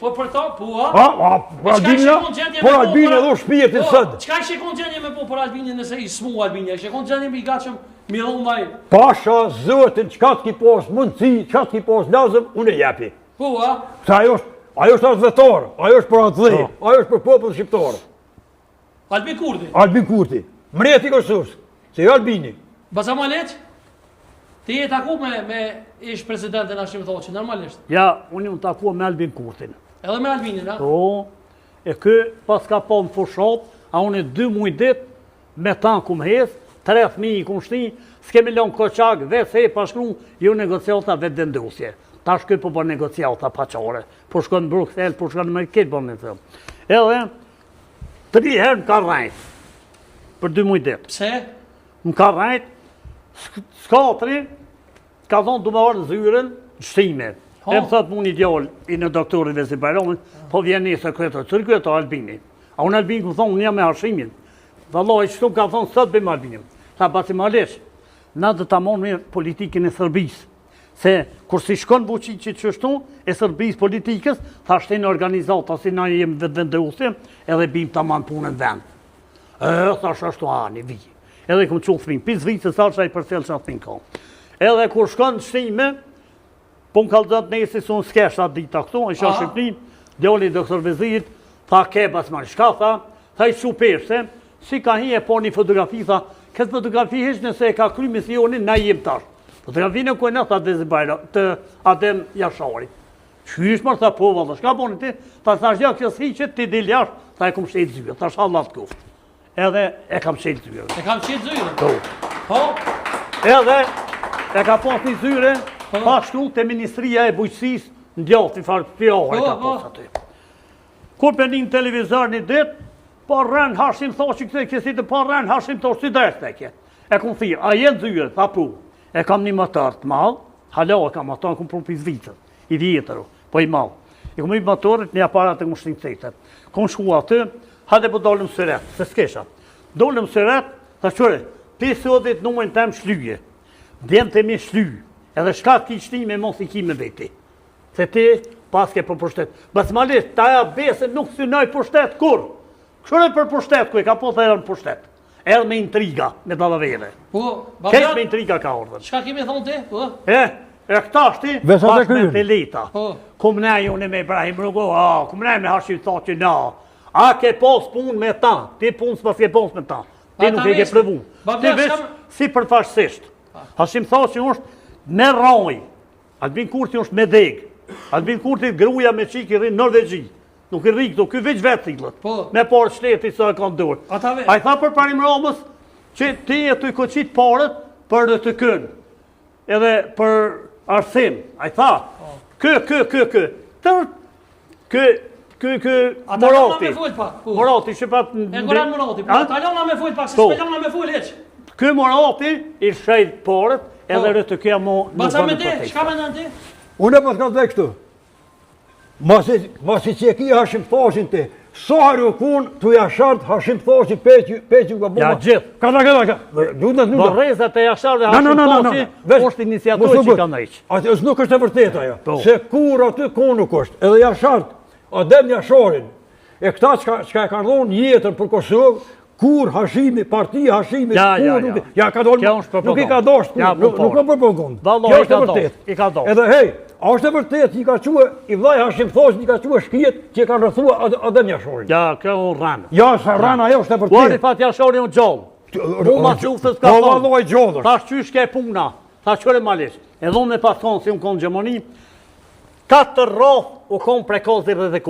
Po për ta, po a? Por Albini edhe shpijet të sëtë. Qka i shekon gjenje me po për Albini nëse i smu Albini? I shekon gjenje me i gatshëm mi dhonë vaj? Pasha, zëtin, qka t'ki pos mundësi, qka t'ki pos lazëm, unë e jepi. Po a? Se ajo është atë vetarë, ajo është për atë dhe, ajo është për popull shqiptarë. Albin Kurti? Albin Kurti. Mreti Kosovës, se jo Albini. Baza Maleq? Ti je taku me ish presidentin Hashim Thaçi, normalisht? Ja, unë jam taku me Albin Kurtin. Edhe me Albinin, a? Po, e kë pas ka pa në fushat, a unë 2 muj dit, me tanë kum hes, 3 fëmijë i kum shti, s'kemi lënë koqak, vetë se e pashkru, ju negociata vetë vendosje. Ta shkoj po bërë negociata paqare, po shkon në Bruxelles, po shkon në Merket, po në thëmë. Edhe, 3 herë më ka rajt, për 2 muj dit. Pse? Më ka rajt, s'katri, ka thonë du me orë në zyren, në shtime. E më thëtë mu një djallë i në doktorit Vesi Bajramin, po vjen një sekretar, cërë kjo e ta Albini. A unë Albini ku thonë, unë jam me Hashimin. Dhe Allah i qëtu ka thonë, sëtë bëjmë Albinim. Tha basi malesh, na dhe ta monë me politikin e Sërbis. Se, kur si shkon buqi që qështu, e Sërbis politikës, tha shtenë organizata, si na jem vetë vendosim, edhe bim të manë punën vend. Tha shashtu, një vijë. Edhe këmë qullë thmin, pis vijë se sa që a i përcel që atë ka. Edhe kur shkon shtime, po më kalëzat nëjë si unë s'kesh atë dita këtu, a isha Shqipnin, djali doktor Vezir, tha ke bas marë, shka tha i supeshte, si ka hi e po një fotografi, tha, këtë fotografi hish nëse e ka kry misionin, na jem tash. Fotografinë e kujna, tha Vesi Bajra, të Adem Jashari. Qysh marë, tha po, valla, shka poni ti? Tha ja kësë hiqet, ti dil jash, tha e kum shetë zyre, tha shallat kuft. Edhe e kam shetë zyre. E kam shetë zyre? Po. Edhe e ka pas një zyre, pa shkru të Ministria e Bujqësis në djatë, i farë pjohë e ka pas aty. Kur për një televizor një dit, pa rënë Hashim Thaçi këtë kësit e pa rënë Hashim Thaçi si dresë të kje. E kom thirë, a jenë zyre, tha pu, e kam një motor të malë, hala e kam ato, e kom prunë pizë vitër, i vjetëru, po i malë. I kom i motorit, një aparat e kom shtinë cetër. Kom shku aty, hade po dollëm sëret, se s'kesha. Dollëm sëret, tha qëre, 50 numën tem shlyje, djemë të mi shlyje, edhe shka ki shti me mos i ki me veti. Se ti, paske për pushtet. Bas malisht, ta ja besën nuk synoj pushtet, kur? Këshore për pushtet, ku e ka po thërën pushtet. Edhe me intriga, me dalavere. Kesh me intriga ka ordën. Shka kemi thonë ti? E këta shti, pas me Teleta. Kum ne june me Ibrahim Rugo, kum ne me Hashim Thaçi, a ke pos pun me ta, ti pun s'pas ke pos me ta. Ti nuk e ke prëvu. Ti vesh si përfaqësisht. Hashim Thaçi është me raj, Albin Kurti është me deg. Albin Kurti gruja me qik i rinë Norvegji. Nuk i rri këtu, këj veç vetë thilët. Me parë shleti sa e kanë dorë. A i tha për parim Ramës që ti e të i koqit parët për dhe të kënë. Edhe për arsim. A i tha, Morati. Morati, që pa... E goran Morati, ta lona me full pak, se s'pelona me full heq. Kë Morati i shajt parët, edhe rëtë kja mo... Baca me te, shka me në ti? Unë e pas ka dhe kështu. Masi që e ki Hashim Thaçin ti, sahari u kun, të jashartë Hashim Thaçi peqin ka bomba. Ja gjithë. Ka. Borrezat e jashartë e Hashim Thaçi, është iniciatorë që ka nëjqë. Ati nuk është e vërtet ajo. Se kur aty kur nuk është, edhe jashartë, Adem Jasharin, e këta që e kanë dhonë jetën për Kosovë, kur Hashimi, partia Hashimi, ja ka dollë, nuk i ka doshtë, nuk në përpëngën. Kjo është e vërtet. Edhe hej, a është e vërtet, i ka quë, i vlaj Hashim Thaçi, i ka quë shkijet që i ka rëthua Adem Jasharin. Ja, kjo u rranë. Ja, sa rranë ajo është e vërtet. Kuar i fat Jasharin u gjallë. Ruma qufës ka thonë. Ta shqysh ke puna, ta qëre malisht. Edhe unë me pas thonë si unë konë Gjermani, 4 rraf u konë prekozit dhe